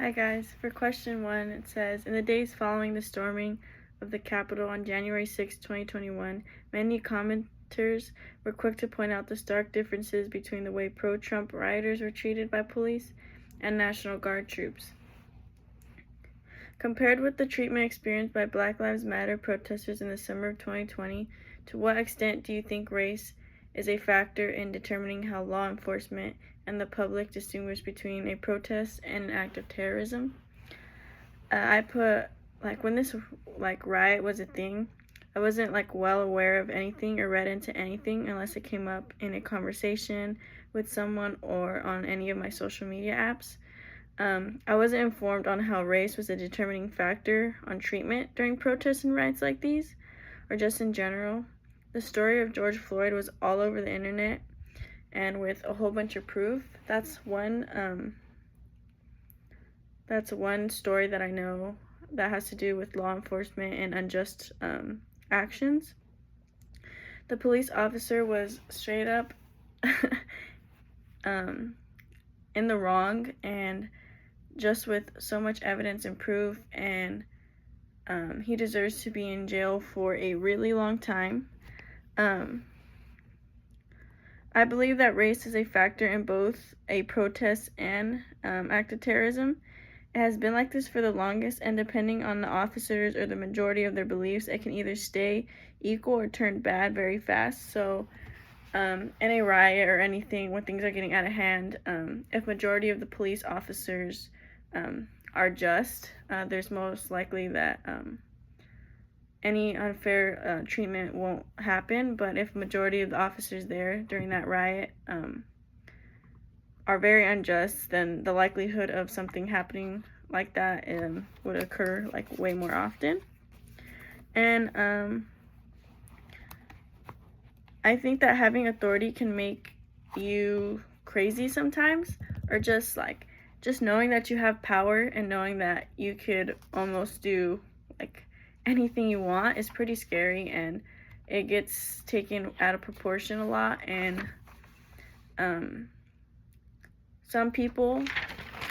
Hi guys, for question 1, it says, in the days following the storming of the Capitol on January 6, 2021, many commenters were quick to point out the stark differences between the way pro-Trump rioters were treated by police and National Guard troops. Compared with the treatment experienced by Black Lives Matter protesters in the summer of 2020, to what extent do you think race is a factor in determining how law enforcement and the public distinguish between a protest and an act of terrorism? I put, when this riot was a thing, I wasn't well aware of anything or read into anything unless it came up in a conversation with someone or on any of my social media apps. I wasn't informed on how race was a determining factor on treatment during protests and riots like these, or just in general. The story of George Floyd was all over the internet, and with a whole bunch of proof. That's one story that I know that has to do with law enforcement and unjust actions. The police officer was straight up in the wrong, and just with so much evidence and proof, and he deserves to be in jail for a really long time. I believe that race is a factor in both a protest and act of terrorism. It has been like this for the longest, and depending on the officers or the majority of their beliefs, it can either stay equal or turn bad very fast. So in a riot or anything, when things are getting out of hand, if majority of the police officers are just, there's most likely that any unfair treatment won't happen. But if majority of the officers there during that riot are very unjust, then the likelihood of something happening like that would occur way more often. And I think that having authority can make you crazy sometimes, or just knowing that you have power and knowing that you could almost do anything you want is pretty scary, and it gets taken out of proportion a lot. And some people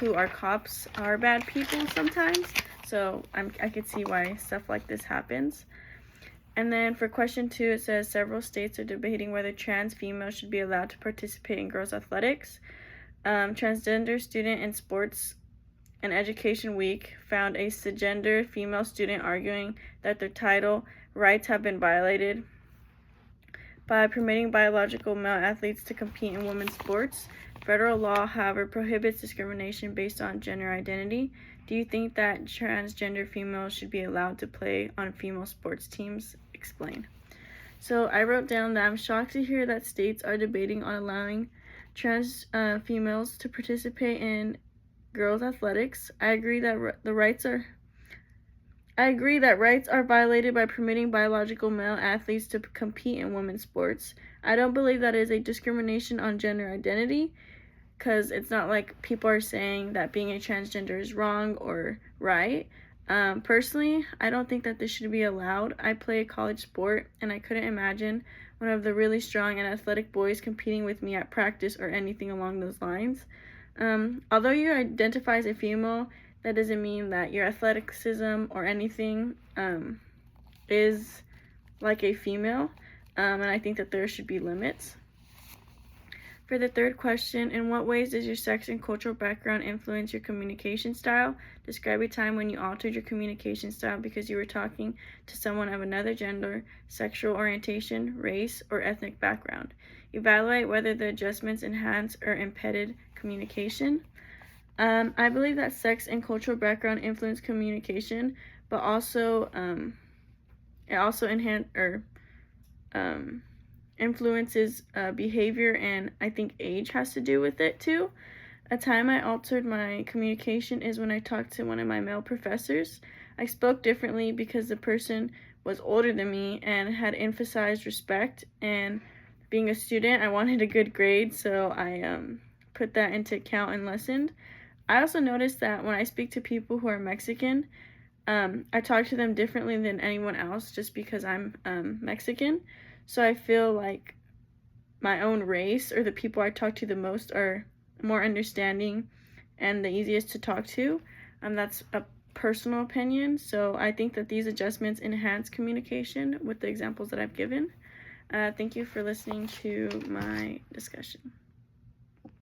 who are cops are bad people sometimes, so I could see why stuff like this happens. And then for question 2, it says several states are debating whether trans females should be allowed to participate in girls' athletics. Transgender student in Sports and Education Week found a cisgender female student arguing that their title rights have been violated by permitting biological male athletes to compete in women's sports. Federal law, however, prohibits discrimination based on gender identity. Do you think that transgender females should be allowed to play on female sports teams? Explain. So I wrote down that I'm shocked to hear that states are debating on allowing trans females to participate in girls' athletics. I agree that rights are violated by permitting biological male athletes to compete in women's sports. I don't believe that is a discrimination on gender identity, because it's not like people are saying that being a transgender is wrong or right. Personally, I don't think that this should be allowed. I play a college sport, and I couldn't imagine one of the really strong and athletic boys competing with me at practice or anything along those lines. Although you identify as a female, that doesn't mean that your athleticism or anything is like a female, and I think that there should be limits. For the third question, in what ways does your sex and cultural background influence your communication style? Describe a time when you altered your communication style because you were talking to someone of another gender, sexual orientation, race, or ethnic background. Evaluate whether the adjustments enhanced or impeded communication. I believe that sex and cultural background influence communication, but also it also influences behavior, and I think age has to do with it too. A time I altered my communication is when I talked to one of my male professors. I spoke differently because the person was older than me and had emphasized respect, and being a student, I wanted a good grade, so I put that into account and listened. I also noticed that when I speak to people who are Mexican, I talk to them differently than anyone else just because I'm Mexican. So I feel like my own race, or the people I talk to the most, are more understanding and the easiest to talk to. That's a personal opinion. So I think that these adjustments enhance communication with the examples that I've given. Thank you for listening to my discussion.